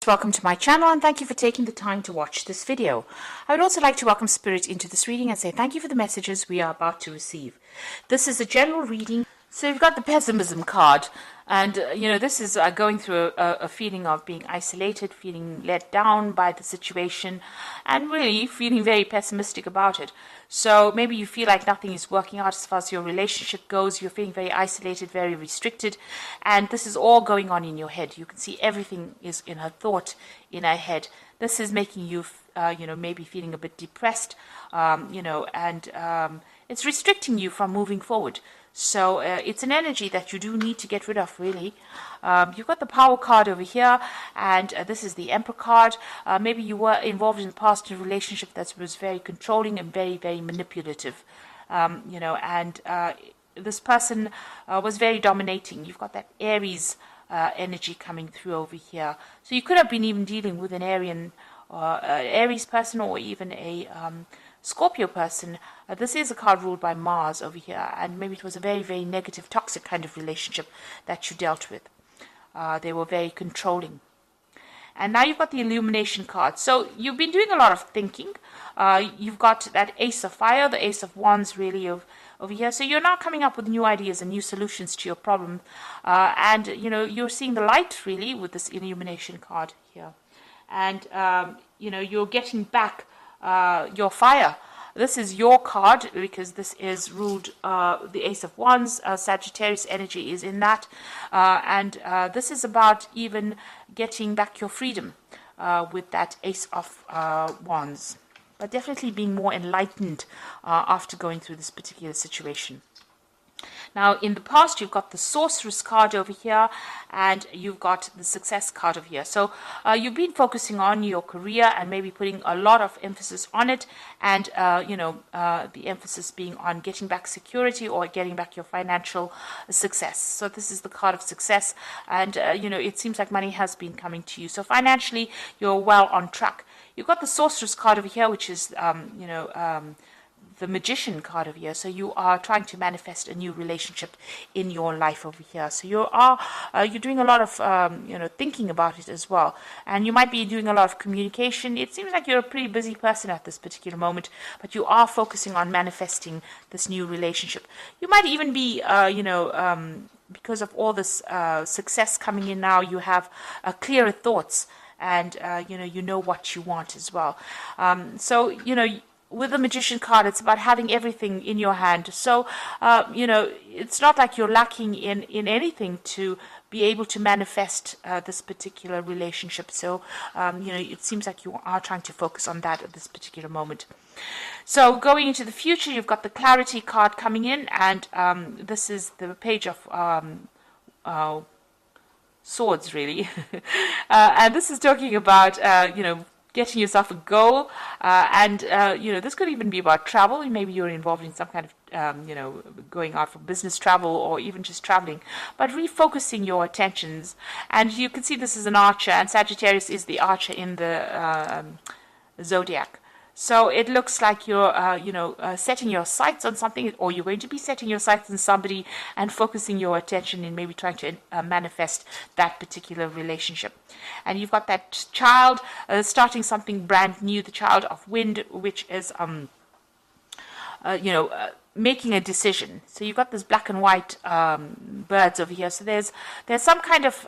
Welcome to my channel and thank you for taking the time to watch this video. I would also like to welcome Spirit into this reading and say thank you for the messages we are about to receive. This is a general reading. So you've got the pessimism card, and this is going through a feeling of being isolated, feeling let down by the situation, and really feeling very pessimistic about it. So maybe you feel like nothing is working out as far as your relationship goes. You're feeling very isolated, very restricted, and this is all going on in your head. You can see everything is in her thought, in her head. This is making you, maybe feeling a bit depressed, and it's restricting you from moving forward. So it's an energy that you do need to get rid of, really. You've got the Power card over here, and this is the Emperor card. Maybe you were involved in the past in a relationship that was very controlling and very, very manipulative. This person was very dominating. You've got that Aries energy coming through over here. So you could have been even dealing with an Aries person, or even a Scorpio person. This is a card ruled by Mars over here, and maybe it was a very, very negative, toxic kind of relationship that you dealt with. They were very controlling. And now you've got the Illumination card. So you've been doing a lot of thinking. You've got that Ace of Fire, the Ace of Wands, really, over here. So you're now coming up with new ideas and new solutions to your problem. And you're seeing the light, really, with this Illumination card here. And, you're getting back your fire. This is your card because this is ruled the Ace of Wands. Sagittarius energy is in that, and this is about even getting back your freedom with that Ace of Wands, but definitely being more enlightened after going through this particular situation. Now, in the past, you've got the Sorceress card over here, and you've got the Success card over here. So you've been focusing on your career and maybe putting a lot of emphasis on it, and, the emphasis being on getting back security or getting back your financial success. So this is the card of success, and, it seems like money has been coming to you. So financially, you're well on track. You've got the Sorceress card over here, which is, the Magician card over here. So you are trying to manifest a new relationship in your life over here. So you're doing a lot of thinking about it as well, and you might be doing a lot of communication. It seems like you're a pretty busy person at this particular moment, but you are focusing on manifesting this new relationship. You might even be because of all this success coming in now, you have clearer thoughts, and you know what you want as well. With the Magician card, it's about having everything in your hand. So, it's not like you're lacking in anything to be able to manifest this particular relationship. So, it seems like you are trying to focus on that at this particular moment. So, going into the future, you've got the Clarity card coming in, and this is the Page of Swords, really. And this is talking about, getting yourself a goal, and this could even be about travel. Maybe you're involved in some kind of going out for business travel, or even just traveling, but refocusing your attentions. And you can see this is an archer, and Sagittarius is the archer in the zodiac. So it looks like you're, setting your sights on something, or you're going to be setting your sights on somebody and focusing your attention in maybe trying to manifest that particular relationship. And you've got that child starting something brand new, the child of wind, which is, making a decision. So you've got this black and white birds over here. So there's some kind of,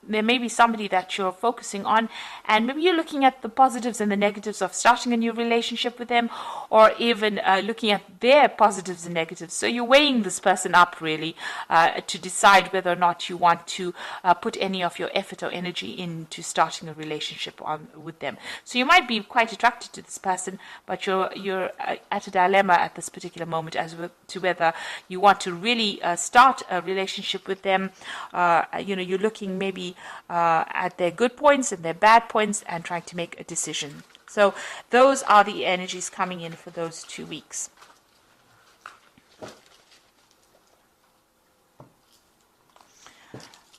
there may be somebody that you're focusing on, and maybe you're looking at the positives and the negatives of starting a new relationship with them, or even looking at their positives and negatives. So you're weighing this person up, really, to decide whether or not you want to put any of your effort or energy into starting a relationship with them. So you might be quite attracted to this person, but you're at a dilemma at this particular moment as to whether you want to really start a relationship with them. You're looking maybe at their good points and their bad points and trying to make a decision. So those are the energies coming in for those 2 weeks.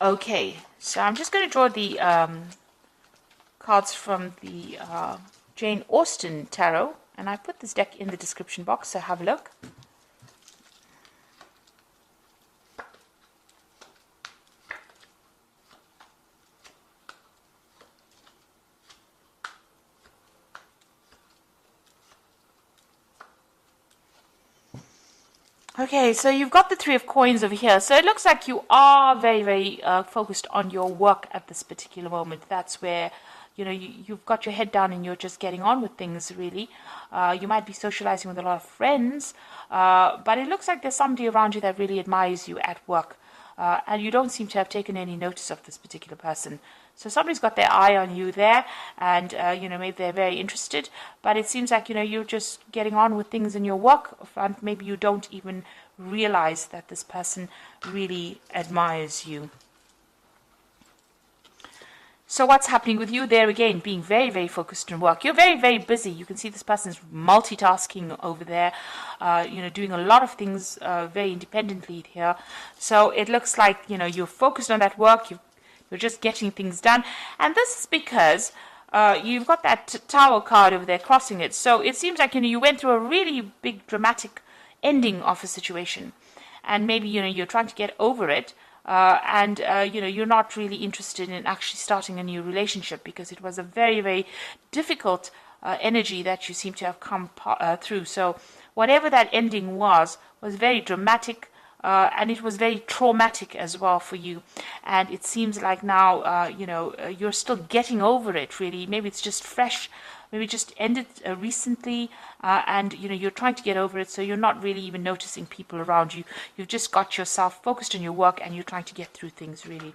Okay, so I'm just going to draw the cards from the Jane Austen Tarot, and I put this deck in the description box, so have a look. Okay, so you've got the Three of Coins over here. So it looks like you are very, very focused on your work at this particular moment. That's where, you've got your head down and you're just getting on with things, really. You might be socializing with a lot of friends, but it looks like there's somebody around you that really admires you at work. And you don't seem to have taken any notice of this particular person. So somebody's got their eye on you there, and maybe they're very interested. But it seems like you're just getting on with things in your work front. Maybe you don't even realize that this person really admires you. So what's happening with you there again? Being very, very focused on work. You're very, very busy. You can see this person's multitasking over there, doing a lot of things very independently here. So it looks like, you're focused on that work. You're just getting things done. And this is because you've got that tower card over there crossing it. So it seems like, you went through a really big dramatic ending of a situation. And maybe, you're trying to get over it. And you're not really interested in actually starting a new relationship because it was a very, very difficult energy that you seem to have come through. So whatever that ending was very dramatic, and it was very traumatic as well for you. And it seems like now, you're still getting over it, really. Maybe it's just fresh. Maybe it just ended recently, and you're trying to get over it, so you're not really even noticing people around you. You've just got yourself focused on your work, and you're trying to get through things, really.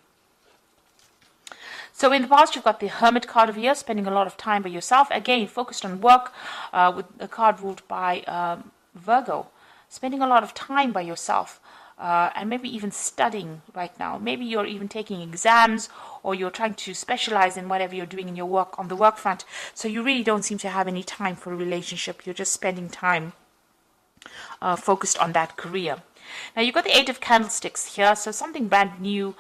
So in the past, you've got the Hermit card over here, spending a lot of time by yourself. Again, focused on work, with a card ruled by Virgo. Spending a lot of time by yourself. And maybe even studying right now. Maybe you're even taking exams, or you're trying to specialize in whatever you're doing in your work on the work front. So you really don't seem to have any time for a relationship. You're just spending time focused on that career. Now you've got the Eight of Candlesticks here, so something brand new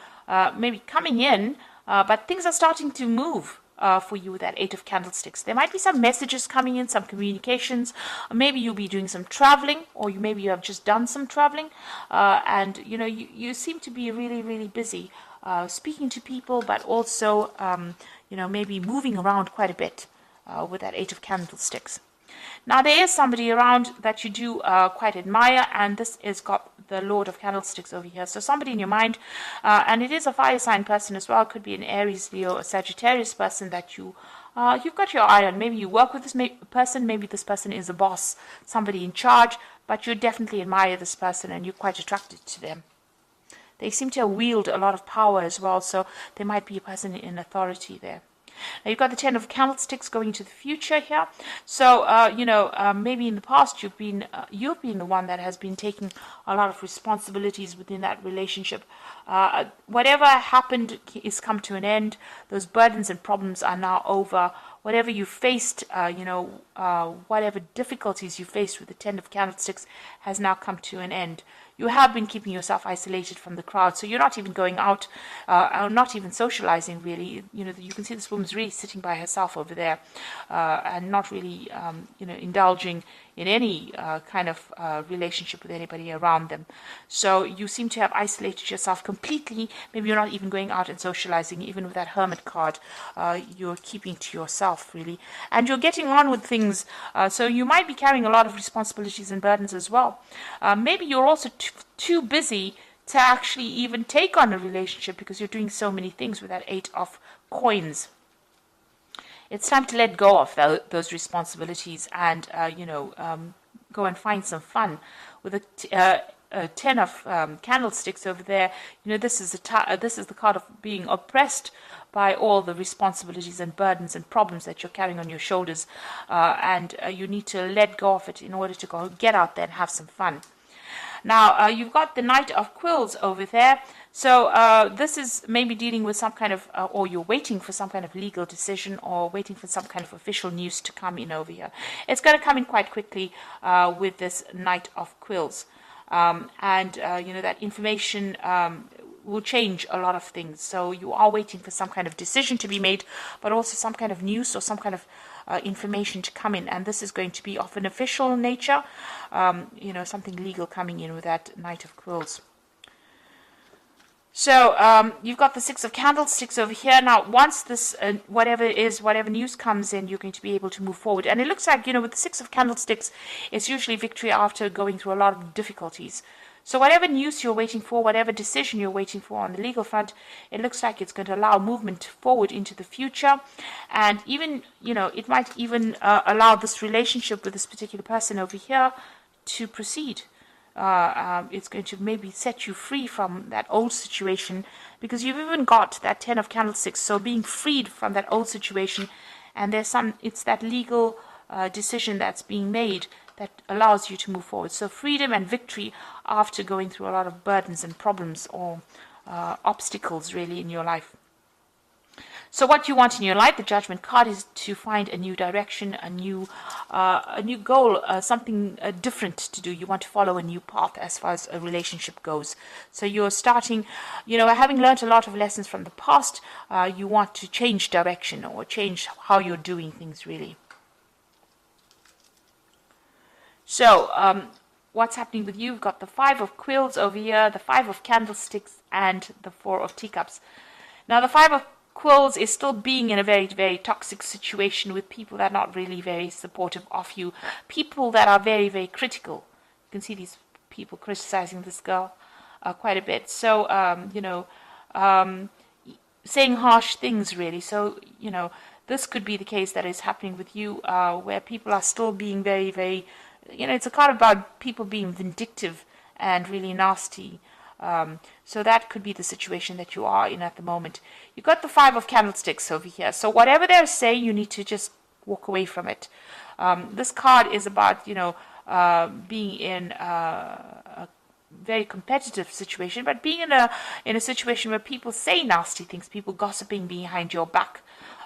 maybe coming in, but things are starting to move. For you with that Eight of Candlesticks. There might be some messages coming in, some communications. Maybe you'll be doing some traveling, or maybe you have just done some traveling. And, you seem to be really, really busy speaking to people, but also, maybe moving around quite a bit with that Eight of Candlesticks. Now, there is somebody around that you do quite admire, and this is got the Lord of Candlesticks over here. So somebody in your mind, and it is a fire sign person as well. Could be an Aries, Leo, or Sagittarius person that you've got your eye on. Maybe you work with this person. Maybe this person is a boss, somebody in charge, but you definitely admire this person, and you're quite attracted to them. They seem to wield a lot of power as well, so there might be a person in authority there. Now you've got the Ten of Candlesticks going to the future here. So, maybe in the past you've been the one that has been taking a lot of responsibilities within that relationship. Whatever happened is come to an end. Those burdens and problems are now over. Whatever you faced, whatever difficulties you faced with the Ten of Candlesticks has now come to an end. You have been keeping yourself isolated from the crowd, so you're not even going out, or not even socializing, really. You can see this woman's really sitting by herself over there, and not really, indulging in any kind of relationship with anybody around them. So you seem to have isolated yourself completely. Maybe you're not even going out and socializing, even with that Hermit card. You're keeping to yourself, really. And you're getting on with things, so you might be carrying a lot of responsibilities and burdens as well. Maybe you're also too busy to actually even take on a relationship because you're doing so many things with that Eight of Coins. It's time to let go of those responsibilities and, go and find some fun. With a Ten of Candlesticks over there, this is the card of being oppressed by all the responsibilities and burdens and problems that you're carrying on your shoulders, and you need to let go of it in order to go get out there and have some fun. Now, you've got the Knight of Quills over there. So this is maybe dealing with some kind of, or you're waiting for some kind of legal decision or waiting for some kind of official news to come in over here. It's going to come in quite quickly with this Knight of Quills. That information will change a lot of things. So you are waiting for some kind of decision to be made, but also some kind of news or some kind of information to come in, and this is going to be of an official nature, something legal coming in with that Knight of Quills. So you've got the Six of Candlesticks over here. Now, once this, whatever news comes in, you're going to be able to move forward. And it looks like, with the Six of Candlesticks, it's usually victory after going through a lot of difficulties. So whatever news you're waiting for, whatever decision you're waiting for on the legal front, it looks like it's going to allow movement forward into the future. And even, it might even allow this relationship with this particular person over here to proceed. It's going to maybe set you free from that old situation, because you've even got that Ten of Candlesticks. So being freed from that old situation, and it's that legal decision that's being made that allows you to move forward. So freedom and victory after going through a lot of burdens and problems or obstacles really in your life. So what you want in your life, the Judgment card, is to find a new direction, a new goal, something different to do. You want to follow a new path as far as a relationship goes. So you're starting, having learned a lot of lessons from the past, you want to change direction or change how you're doing things really. So what's happening with you? You've got the Five of Quills over here, the Five of Candlesticks, and the Four of Teacups. Now the Five of Quills is still being in a very, very toxic situation with people that are not really very supportive of you. People that are very, very critical. You can see these people criticizing this girl quite a bit. So, saying harsh things really. So, this could be the case that is happening with you, where people are still being very, very, it's a card about people being vindictive and really nasty. So that could be the situation that you are in at the moment. You've got the Five of Candlesticks over here. So whatever they're saying, you need to just walk away from it. This card is about, being in a very competitive situation, but being in a situation where people say nasty things, people gossiping behind your back,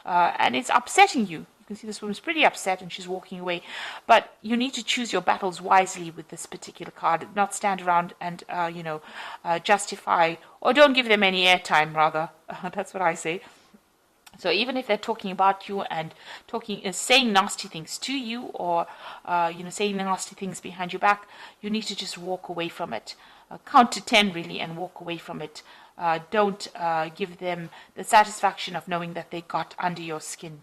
and it's upsetting you. You can see this woman's pretty upset and she's walking away. But you need to choose your battles wisely with this particular card, not stand around and, justify, or don't give them any airtime, rather. That's what I say. So even if they're talking about you and saying nasty things to you, or, saying nasty things behind your back, you need to just walk away from it. Count to 10 really and walk away from it. Don't give them the satisfaction of knowing that they got under your skin.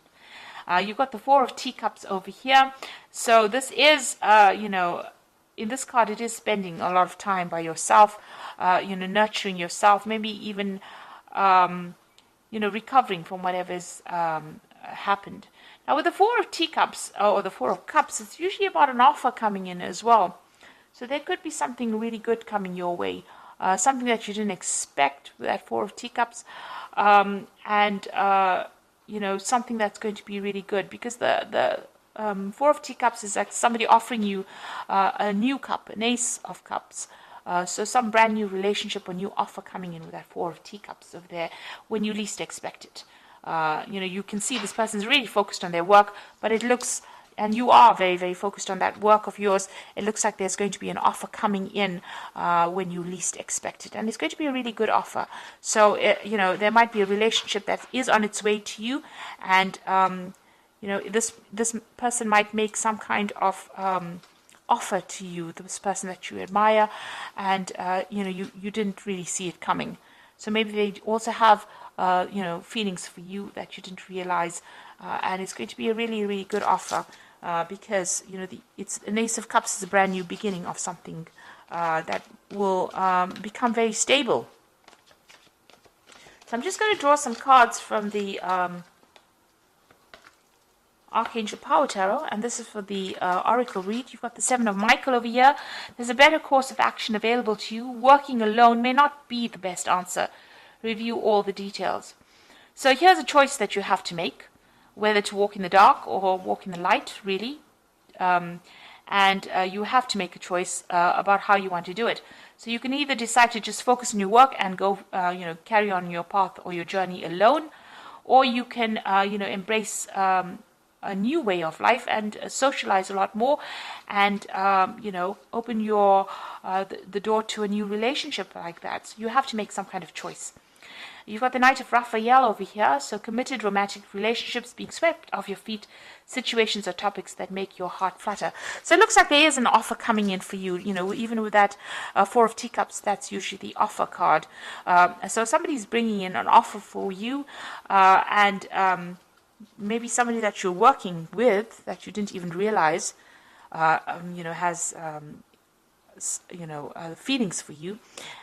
You've got the Four of Teacups over here. So this is, in this card, it is spending a lot of time by yourself, nurturing yourself, maybe even, recovering from whatever's happened. Now, with the Four of Teacups, or the Four of Cups, it's usually about an offer coming in as well. So there could be something really good coming your way, something that you didn't expect with that Four of Teacups, something that's going to be really good, because the Four of Teacups is like somebody offering you a new cup, an Ace of Cups. So some brand new relationship or new offer coming in with that Four of Teacups over there when you least expect it. You can see this person's really focused on their work, but it looks, and you are very, very focused on that work of yours, it looks like there's going to be an offer coming in when you least expect it. And it's going to be a really good offer. So, there might be a relationship that is on its way to you. And, this person might make some kind of offer to you, this person that you admire. And, you didn't really see it coming. So maybe they also have, feelings for you that you didn't realize. And it's going to be a really, really good offer. Because it's an Ace of Cups is a brand new beginning of something that will become very stable. So I'm just going to draw some cards from the Archangel Power Tarot, and this is for the Oracle read. You've got the Seven of Michael over here. There's a better course of action available to you. Working alone may not be the best answer. Review all the details. So here's a choice that you have to make, whether to walk in the dark or walk in the light, really. And you have to make a choice about how you want to do it. So you can either decide to just focus on your work and go, carry on your path or your journey alone, or you can, embrace a new way of life and socialize a lot more, and open your the door to a new relationship like that. So you have to make some kind of choice. You've got the Knight of Raphael over here, so committed romantic relationships being swept off your feet, situations or topics that make your heart flutter. So it looks like there is an offer coming in for you. Even with that Four of Teacups, that's usually the offer card. So somebody's bringing in an offer for you, and maybe somebody that you're working with that you didn't even realize, has feelings for you,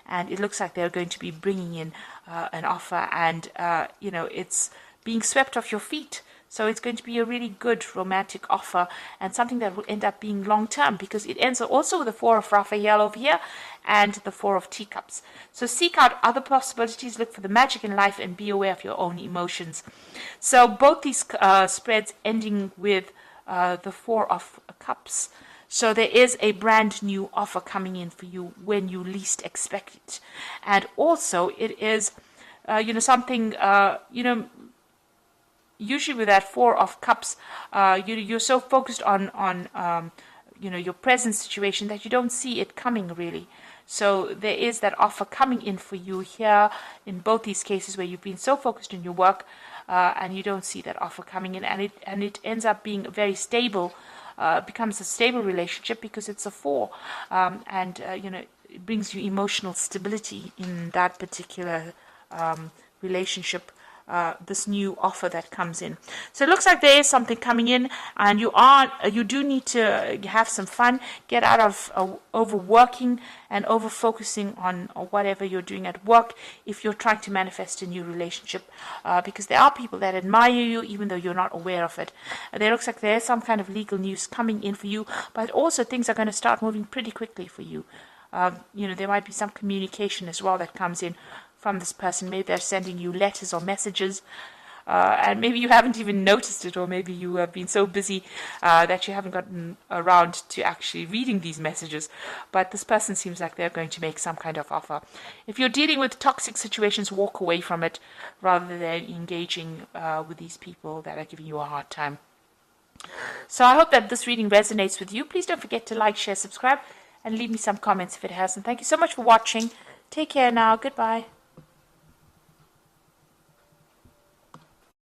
and it looks like they're going to be bringing in an offer, and it's being swept off your feet. So it's going to be a really good romantic offer, and something that will end up being long term, because it ends also with the Four of Raphael over here and the Four of Teacups. So seek out other possibilities, look for the magic in life, and be aware of your own emotions. So both these spreads ending with the Four of Cups. So there is a brand new offer coming in for you when you least expect it. And also it is, something, usually with that Four of Cups, you're so focused on your present situation that you don't see it coming really. So there is that offer coming in for you here in both these cases where you've been so focused on your work and you don't see that offer coming in, and it ends up being very stable. Becomes a stable relationship because it's a four, and it brings you emotional stability in that particular relationship. This new offer that comes in. So it looks like there is something coming in, and you do need to have some fun, get out of overworking and over focusing on whatever you're doing at work if you're trying to manifest a new relationship, because there are people that admire you even though you're not aware of it. There looks like there is some kind of legal news coming in for you, but also things are going to start moving pretty quickly for you. There might be some communication as well that comes in from this person. Maybe they're sending you letters or messages, and maybe you haven't even noticed it, or maybe you have been so busy that you haven't gotten around to actually reading these messages. But this person seems like they're going to make some kind of offer. If you're dealing with toxic situations, walk away from it rather than engaging with these people that are giving you a hard time. So I hope that this reading resonates with you. Please don't forget to like, share, subscribe, and leave me some comments if it has. And thank you so much for watching. Take care now. Goodbye.